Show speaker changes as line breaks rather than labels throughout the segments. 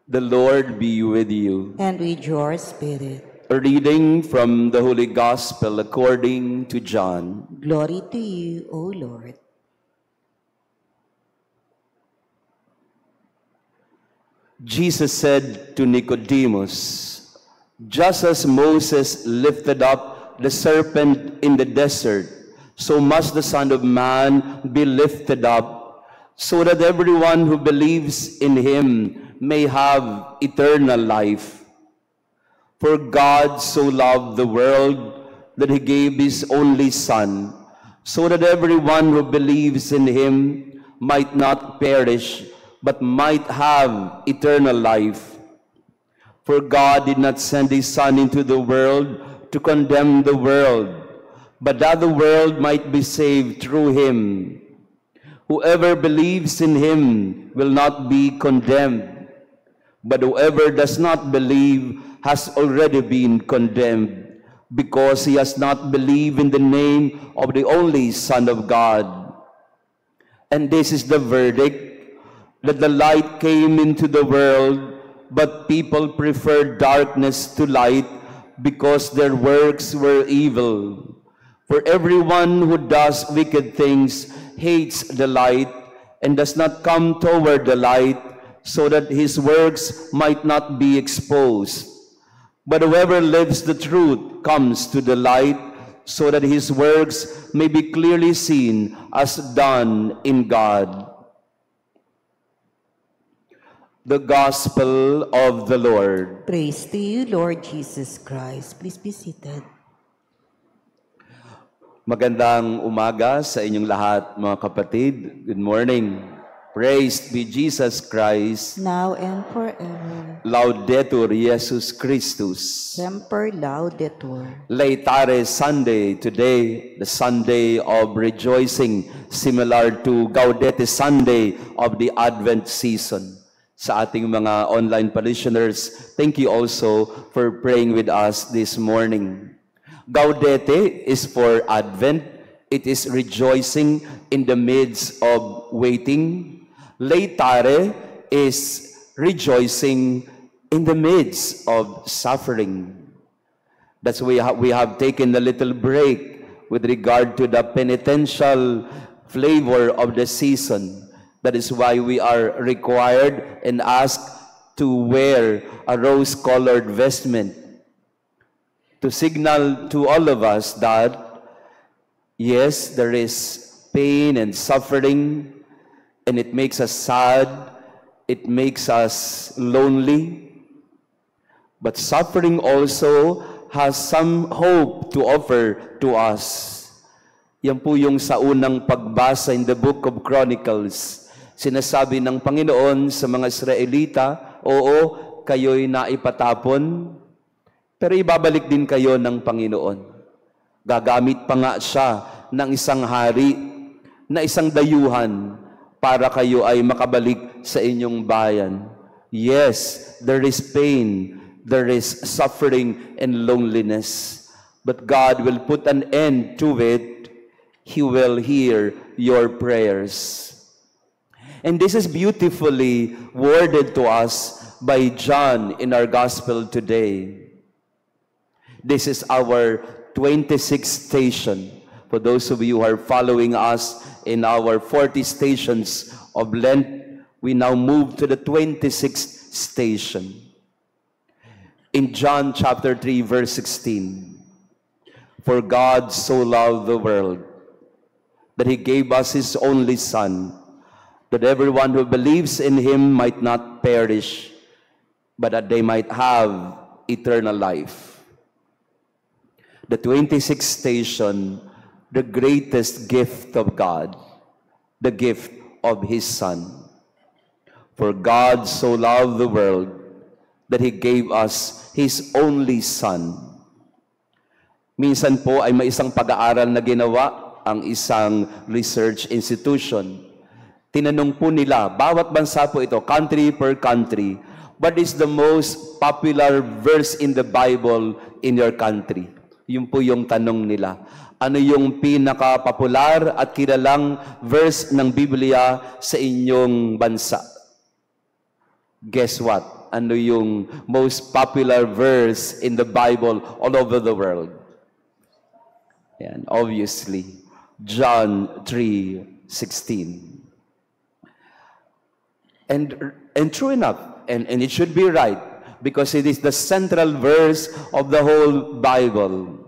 The Lord be with you.
And with your spirit.
A reading from the Holy Gospel according to John.
Glory to you, O Lord.
Jesus said to Nicodemus, just as Moses lifted up the serpent in the desert, so must the Son of Man be lifted up, so that everyone who believes in him may have eternal life. For God so loved the world that he gave his only Son, so that everyone who believes in him might not perish, but might have eternal life. For God did not send his Son into the world to condemn the world, but that the world might be saved through him. Whoever believes in him will not be condemned, but whoever does not believe has already been condemned, because he has not believed in the name of the only Son of God. And this is the verdict, that the light came into the world, but people preferred darkness to light, because their works were evil. For everyone who does wicked things hates the light, and does not come toward the light, so that his works might not be exposed. But whoever lives the truth comes to the light, so that his works may be clearly seen as done in God. The Gospel of the Lord.
Praise to you, Lord Jesus Christ. Please be seated.
Magandang umaga sa inyong lahat, mga kapatid. Good morning. Praised be Jesus Christ.
Now and forever.
Laudetur Jesus Christus.
Semper laudetur.
Laetare Sunday, today, the Sunday of rejoicing, similar to Gaudete Sunday of the Advent season. Sa ating mga online parishioners, thank you also for praying with us this morning. Gaudete is for Advent. It is rejoicing in the midst of waiting. Laetare is rejoicing in the midst of suffering. That's why we have taken a little break with regard to the penitential flavor of the season. That is why we are required and asked to wear a rose-colored vestment to signal to all of us that, yes, there is pain and suffering, and it makes us sad, it makes us lonely. But suffering also has some hope to offer to us. Yan po yung sa unang pagbasa in the book of Chronicles. Sinasabi ng Panginoon sa mga Israelita, oo, kayo'y naipatapon, pero ibabalik din kayo ng Panginoon. Gagamit pa nga siya ng isang hari, na isang dayuhan, para kayo ay makabalik sa inyong bayan. Yes, there is pain, there is suffering and loneliness, but God will put an end to it. He will hear your prayers. And this is beautifully worded to us by John in our gospel today. This is our 26th station. For those of you who are following us in our 40 stations of Lent, we now move to the 26th station. In John chapter 3, verse 16, for God so loved the world that he gave us his only Son, that everyone who believes in him might not perish, but that they might have eternal life. The 26th station, the greatest gift of God, the gift of his Son. For God so loved the world that he gave us his only Son. Minsan po ay may isang pag-aaral na ginawa ang isang research institution. Tinanong po nila, bawat bansa po ito, country per country, what is the most popular verse in the Bible in your country? Yun po yung tanong nila. Ano yung pinaka-popular at kilalang verse ng Biblia sa inyong bansa? Guess what? ano yung most popular verse in the Bible all over the world? Yan, obviously, John 3:16. And true enough, and it should be right, because it is the central verse of the whole Bible.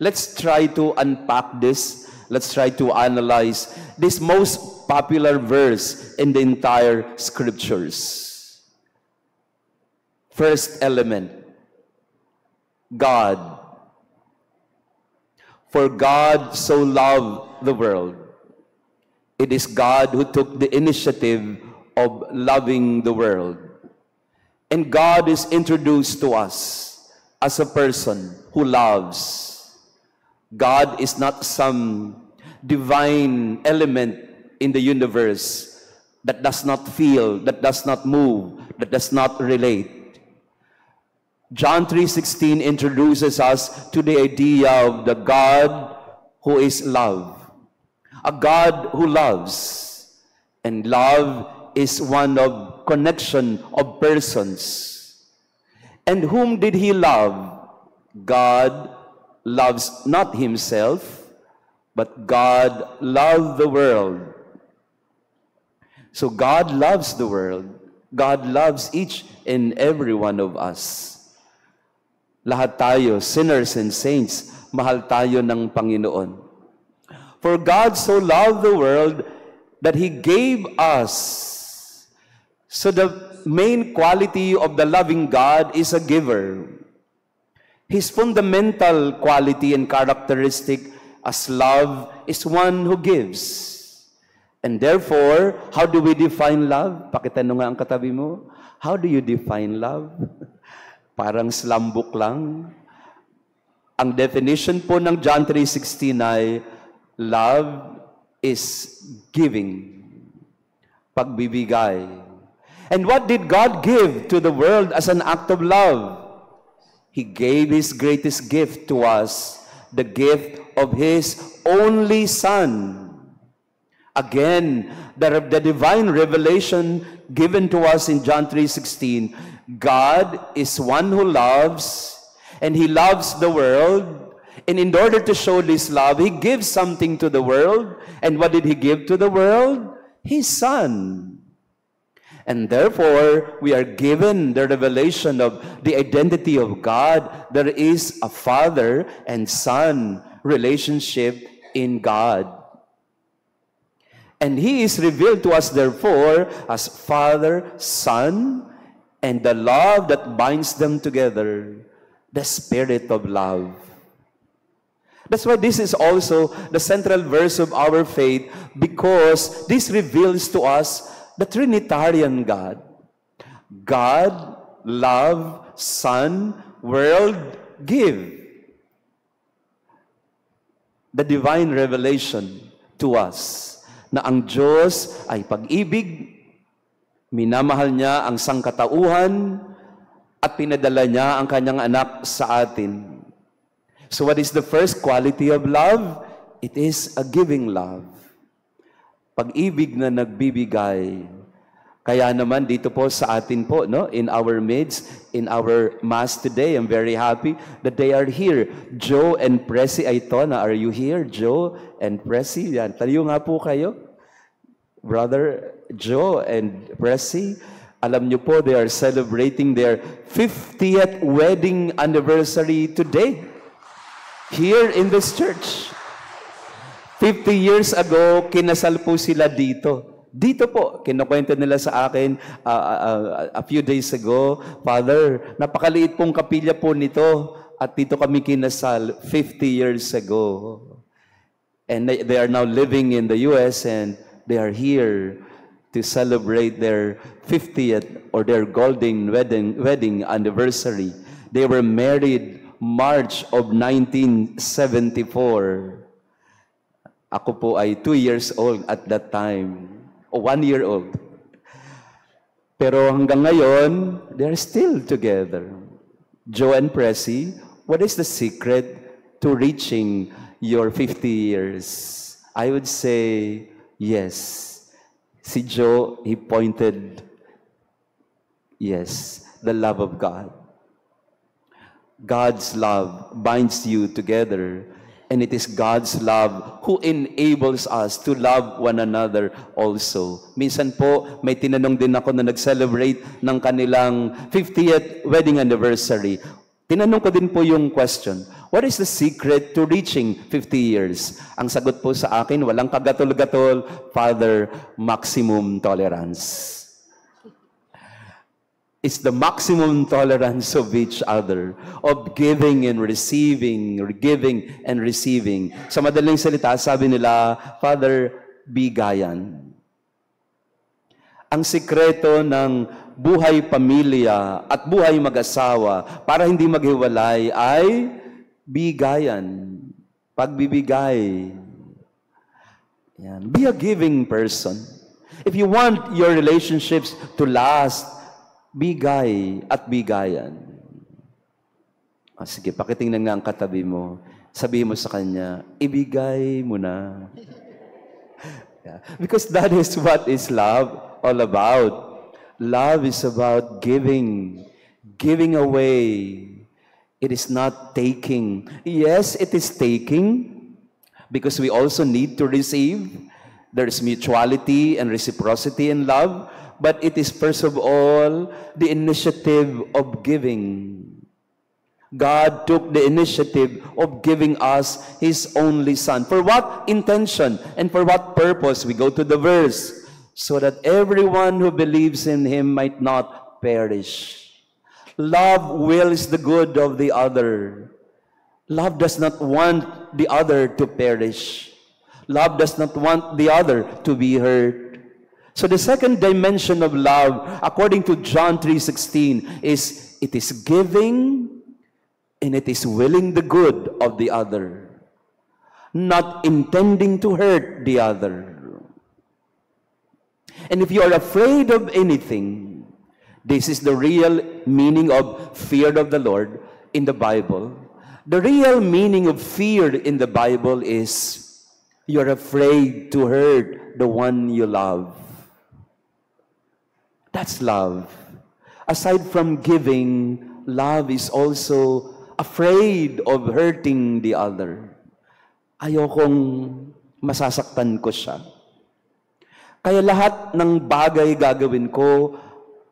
Let's try to unpack this. Let's try to analyze this most popular verse in the entire scriptures. First element, God. For God so loved the world. It is God who took the initiative of loving the world. And God is introduced to us as a person who loves. God is not some divine element in the universe that does not feel, that does not move, that does not relate. John 3:16 introduces us to the idea of the God who is love. A God who loves. And love is one of connection of persons. And whom did he love? God loves not himself, but God loved the world. So God loves the world. God loves each and every one of us. Lahat tayo, sinners and saints, mahal tayo ng Panginoon. For God so loved the world that He gave us. So the main quality of the loving God is a giver. His fundamental quality and characteristic as love is one who gives. And therefore, how do we define love? Pakitanong nga ang katabi mo, how do you define love? Parang slam book lang. Ang definition po ng John 3:16 ay, love is giving. Pagbibigay. And what did God give to the world as an act of love? He gave His greatest gift to us, the gift of His only Son. Again, the divine revelation given to us in John 3:16, God is one who loves, and He loves the world, and in order to show this love, He gives something to the world. And what did He give to the world? His Son. And therefore, we are given the revelation of the identity of God. There is a Father and Son relationship in God. And He is revealed to us, therefore, as Father, Son, and the love that binds them together, the Spirit of love. That's why this is also the central verse of our faith, because this reveals to us the Trinitarian God. God, love, Son, world, give. The divine revelation to us na ang Diyos ay pag-ibig, minamahal niya ang sangkatauhan, at pinadala niya ang kanyang anak sa atin. So what is the first quality of love? It is a giving love. Pag-ibig na nagbibigay. Kaya naman dito po sa atin po, no, in our midst, in our mass today, I'm very happy that they are here. Joe and Presi Aitona, are you here? Joe and Presi, yan. Tayo nga po kayo. Brother Joe and Presi, alam niyo po, they are celebrating their 50th wedding anniversary today here in this church. 50 years ago, kinasal po sila dito. Dito po, kinukwento nila sa akin a few days ago, Father, napakaliit pong kapilya po nito at dito kami kinasal 50 years ago. And they are now living in the US and they are here to celebrate their 50th or their golden wedding anniversary. They were married March of 1974. Ako po ay 2 years old at that time. O 1 year old. Pero hanggang ngayon, they're still together. Joe and Presi, what is the secret to reaching your 50 years? I would say, yes. Si Joe, he pointed, yes. the love of God. God's love binds you together, and it is God's love who enables us to love one another also. Minsan po, may tinanong din ako na nag-celebrate ng kanilang 50th wedding anniversary. Tinanong ko din po yung question, what is the secret to reaching 50 years? Ang sagot po sa akin, walang kagatol-gatol, Father, maximum tolerance. It's the maximum tolerance of each other, of giving and receiving, or giving and receiving. Sa madaling salita, sabi nila, Father, bigayan. Ang sikreto ng buhay pamilya at buhay mag-asawa para hindi maghiwalay ay bigayan, pagbibigay. Yan. Be a giving person. If you want your relationships to last, bigay at bigayan. Sige, pakitingnan nga ang katabi mo. Sabihin mo sa kanya, ibigay mo na. Yeah. Because that is what is love all about. Love is about giving, giving away. It is not taking. Yes, it is taking, because we also need to receive. There is mutuality and reciprocity in love. But it is first of all the initiative of giving. God took the initiative of giving us His only Son. For what intention and for what purpose? We go to the verse. So that everyone who believes in Him might not perish. Love wills the good of the other. Love does not want the other to perish. Love does not want the other to be hurt. So the second dimension of love, according to John 3:16, is it is giving and it is willing the good of the other, not intending to hurt the other. And if you are afraid of anything, this is the real meaning of fear of the Lord in the Bible. The real meaning of fear in the Bible is you're afraid to hurt the one you love. That's love. Aside from giving, love is also afraid of hurting the other. Ayokong masasaktan ko siya. Kaya lahat ng bagay gagawin ko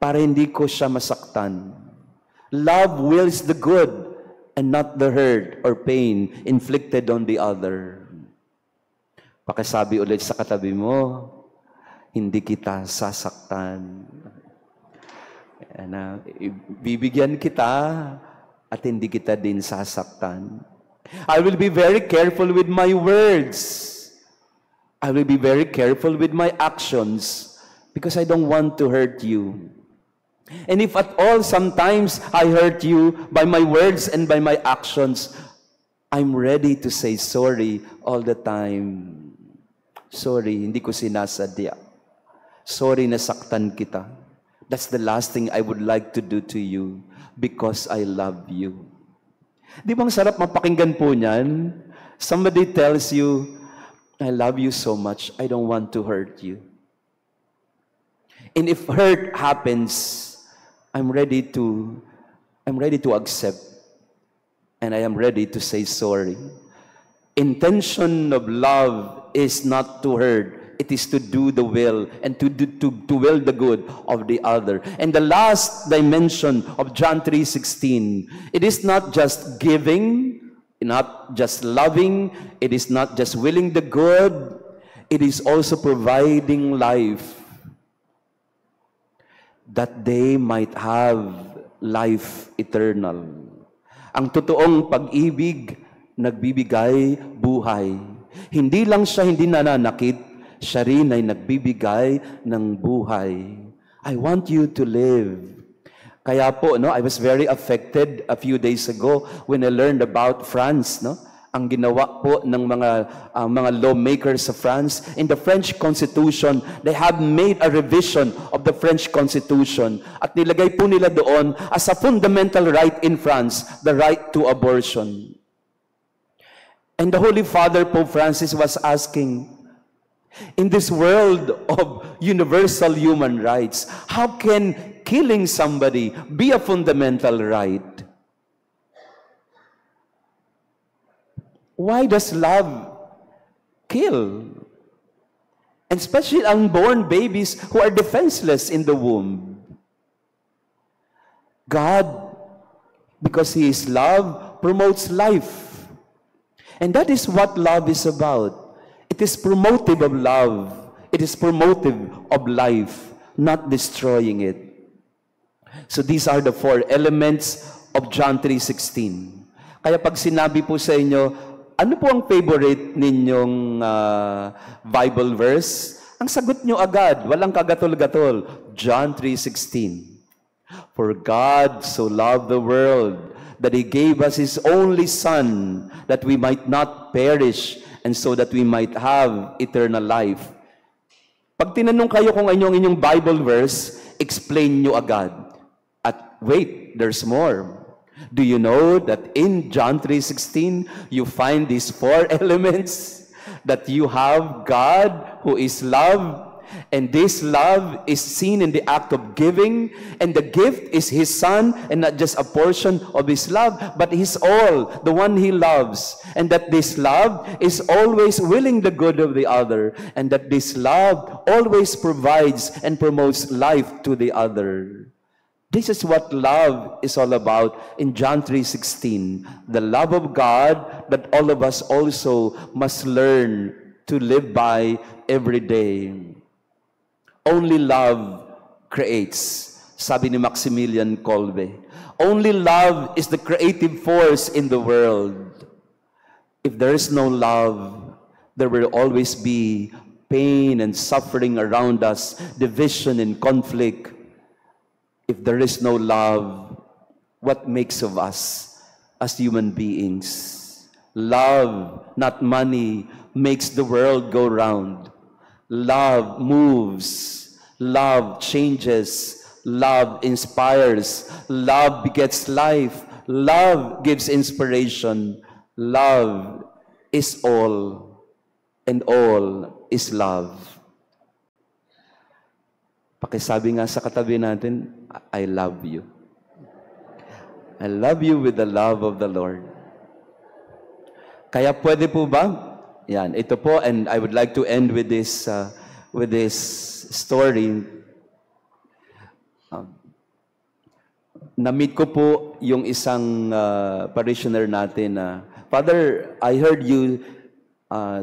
para hindi ko siya masaktan. Love wills the good and not the hurt or pain inflicted on the other. Pakisabi ulit sa katabi mo, hindi kita sasaktan. Bibigyan kita at hindi kita din sasaktan. I will be very careful with my words. I will be very careful with my actions because I don't want to hurt you. And if at all sometimes I hurt you by my words and by my actions, I'm ready to say sorry all the time. Sorry, hindi ko sinasadya. Sorry, nasaktan kita. That's the last thing I would like to do to you because I love you. Di bang sarap mapakinggan po niyan? Somebody tells you, I love you so much, I don't want to hurt you. And if hurt happens, I'm ready to accept. And I am ready to say sorry. Intention of love is not to hurt. It is to do the will and to will the good of the other. And the last dimension of John 3:16, it is not just giving, not just loving, it is not just willing the good, it is also providing life that they might have life eternal. Ang totoong pag-ibig, nagbibigay buhay. Hindi lang siya hindi nananakit, siya rin ay nagbibigay ng buhay. I want you to live. Kaya po, I was very affected a few days ago when I learned about France, Ang ginawa po ng mga lawmakers sa France, in the French Constitution, they have made a revision of the French Constitution at nilagay po nila doon as a fundamental right in France, the right to abortion. And the Holy Father, Pope Francis, was asking, in this world of universal human rights, how can killing somebody be a fundamental right? Why does love kill? And especially unborn babies who are defenseless in the womb. God, because He is love, promotes life. And that is what love is about. It is promotive of love. It is promotive of life, not destroying it. So these are the 4 elements of John 3:16. Kaya pag sinabi po sa inyo, ano po ang favorite ninyong Bible verse? Ang sagot nyo agad, walang kagatol-gatol, John 3:16. For God so loved the world that He gave us His only Son, that we might not perish, and so that we might have eternal life. Pag tinanong kayo kung ano ang inyong Bible verse, explain nyo agad. At wait, there's more. Do you know that in John 3:16, you find these 4 elements? That you have God who is love, and this love is seen in the act of giving, and the gift is His Son, and not just a portion of His love, but His all, the one He loves, and that this love is always willing the good of the other, and that this love always provides and promotes life to the other. This is what love is all about in John 3:16. The love of God that all of us also must learn to live by every day. Only love creates, sabi ni Maximilian Kolbe. Only love is the creative force in the world. If there is no love, there will always be pain and suffering around us, division and conflict. If there is no love, what makes of us as human beings? Love, not money, makes the world go round. Love moves. Love changes. Love inspires. Love begets life. Love gives inspiration. Love is all, and all is love. Pakisabi nga sa katabi natin, I love you. I love you with the love of the Lord. Kaya pwede po ba? Yan, ito po, and I would like to end with this story. Na-meet ko po yung isang parishioner natin na, Father, I heard you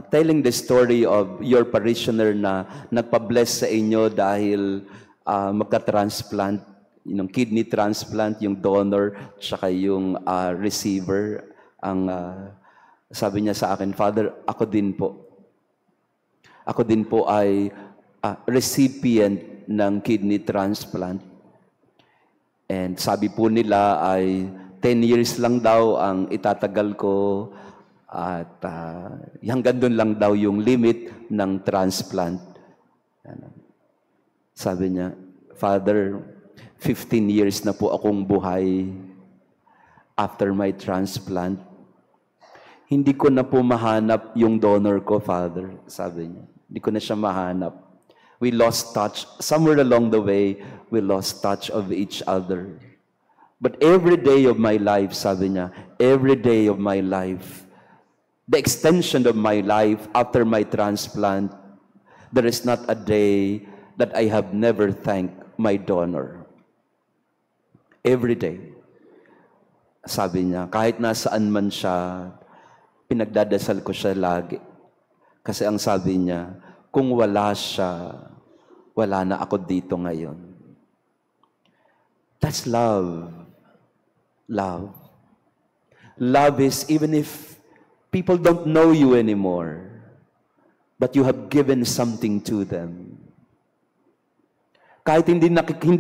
telling the story of your parishioner na nagpa-bless sa inyo dahil magka-transplant, yung kidney transplant, yung donor, tsaka yung receiver. Ang sabi niya sa akin, Father, ako din po ay recipient ng kidney transplant. And sabi po nila ay 10 years lang daw ang itatagal ko. At hanggang doon lang daw yung limit ng transplant. Sabi niya, Father, 15 years na po akong buhay after my transplant. Hindi ko na po mahanap yung donor ko, Father. Sabi niya, hindi ko na siya mahanap. We lost touch. Somewhere along the way, we lost touch of each other. But every day of my life, sabi niya, every day of my life, the extension of my life after my transplant, there is not a day that I have never thanked my donor. Every day. Sabi niya, kahit nasaan man siya, pinagdadasal ko siya lagi. Kasi ang sabi niya, kung wala siya, wala na ako dito ngayon. That's love. Love. Love is even if people don't know you anymore, but you have given something to them. Kahit hindi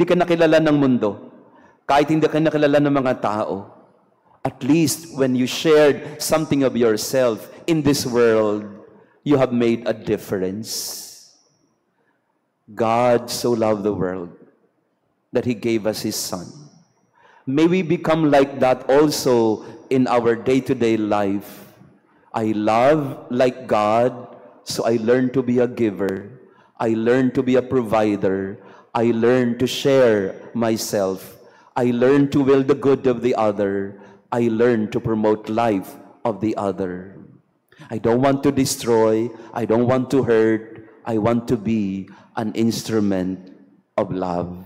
ka nakilala ng mundo, kahit hindi ka nakilala ng mga tao, at least when you shared something of yourself in this world, you have made a difference. God so loved the world that He gave us His Son. May we become like that also in our day-to-day life. I love like God, so I learn to be a giver. I learn to be a provider. I learn to share myself. I learn to will the good of the other. I learn to promote life of the other. I don't want to destroy. I don't want to hurt. I want to be an instrument of love.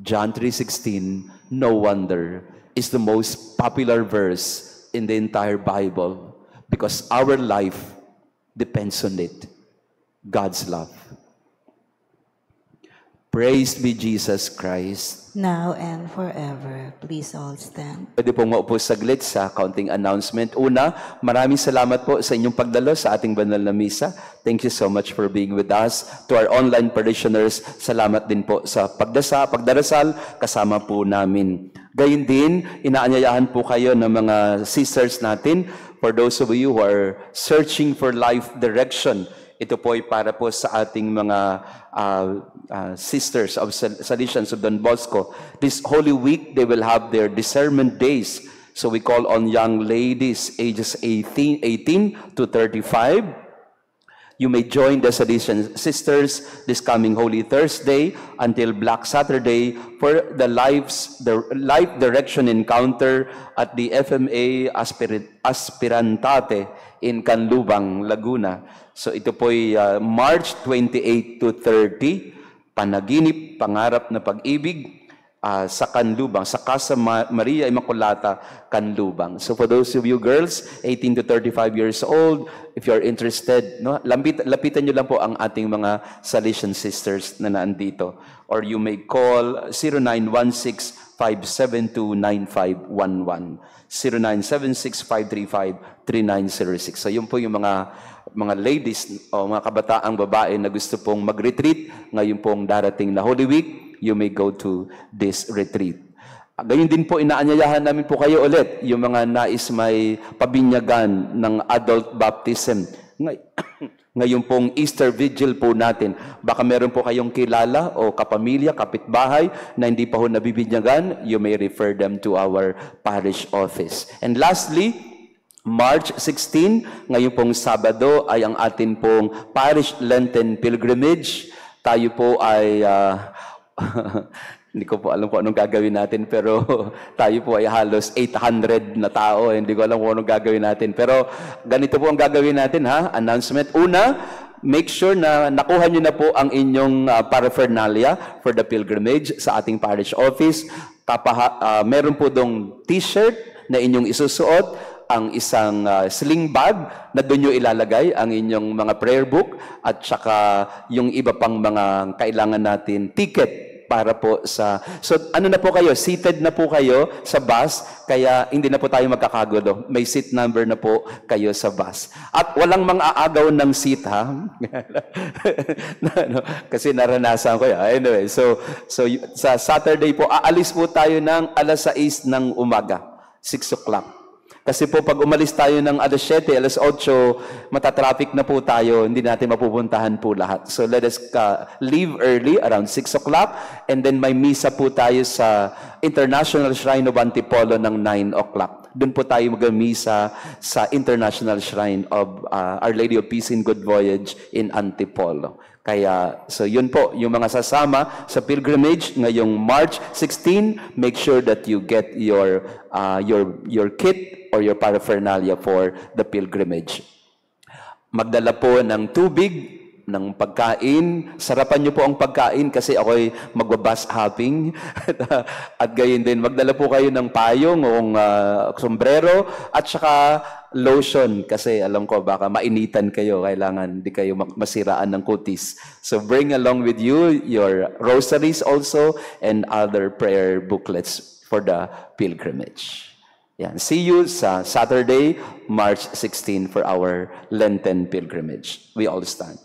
John 3:16, no wonder, is the most popular verse in the entire Bible because our life depends on it. God's love. Praise be Jesus Christ.
Now and forever. Please all stand.
Pwede pong maupo saglit sa kaunting announcement. Una, maraming salamat po sa inyong pagdalo sa ating banal na misa. Thank you so much for being with us. To our online parishioners, salamat din po sa pagdarasal kasama po namin. Gayun din, inaanyayahan po kayo ng mga sisters natin. For those of you who are searching for life direction, ito po ay para po sa ating mga sisters of Salesians of Don Bosco. This Holy Week, they will have their discernment days. So we call on young ladies ages 18 to 35. You may join the Salesian sisters this coming Holy Thursday until Black Saturday for the life direction encounter at the FMA Aspirantate in Canlubang, Laguna. So ito po'y March 28 to 30, panaginip, pangarap na pag-ibig sa Canlubang, sa Casa Maria Immaculata, Canlubang. So for those of you girls, 18 to 35 years old, if you're interested, no, lapitan nyo lang po ang ating mga Salesian sisters na naandito. Or you may call 0916-572-9511, 0976-535-3906. So yun po yung mga ladies o mga kabataang babae na gusto pong mag-retreat ngayon pong darating na Holy Week. You may go to this retreat. Gayun din po, inaanyayahan namin po kayo ulit, yung mga nais may pabinyagan ng adult baptism. Ngayon pong Easter Vigil po natin, baka meron po kayong kilala o kapamilya, kapitbahay na hindi pa ho nabibinyagan, you may refer them to our parish office. And lastly, March 16, ngayon pong Sabado ay ang atin pong Parish Lenten Pilgrimage. Tayo po ay hindi ko po alam kung anong gagawin natin, pero tayo po ay halos 800 na tao. Hindi ko alam kung anong gagawin natin. Pero ganito po ang gagawin natin, ha? Announcement. Una, make sure na nakuha nyo na po ang inyong paraphernalia for the pilgrimage sa ating parish office. Meron po dong t-shirt na inyong isusuot, ang isang sling bag na doon nyo ilalagay ang inyong mga prayer book at saka yung iba pang mga kailangan natin ticket para po sa... So ano na po kayo? Seated na po kayo sa bus, kaya hindi na po tayo magkakagulo. May seat number na po kayo sa bus. At walang mang-aagaw ng seat, ha? Kasi naranasan ko yan. Anyway, so sa Saturday po, aalis po tayo ng alas 6 ng umaga, 6 o'clock. Kasi po pag umalis tayo ng alas 7, alas 8, matatraffic na po tayo, hindi natin mapupuntahan po lahat. So let us leave early, around 6 o'clock, and then may misa po tayo sa International Shrine of Antipolo ng 9 o'clock. Doon po tayo mag-misa sa International Shrine of Our Lady of Peace in Good Voyage in Antipolo. Kaya, so yun po, yung mga sasama sa pilgrimage ngayong March 16, make sure that you get your kit or your paraphernalia for the pilgrimage. Magdala po ng tubig, ng pagkain. Sarapan niyo po ang pagkain kasi ako'y magbabus hopping. At gayon din, magdala po kayo ng payong o sombrero at saka lotion kasi alam ko baka mainitan kayo, kailangan di kayo masiraan ng kutis. So bring along with you your rosaries also and other prayer booklets for the pilgrimage. Yan. See you sa Saturday, March 16 for our Lenten pilgrimage. We all stand.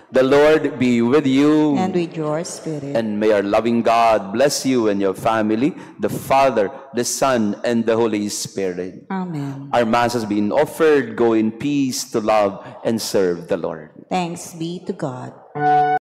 The Lord be with you.
And with your spirit.
And may our loving God bless you and your family, the Father, the Son, and the Holy Spirit.
Amen.
Our Mass has been offered. Go in peace to love and serve the Lord.
Thanks be to God.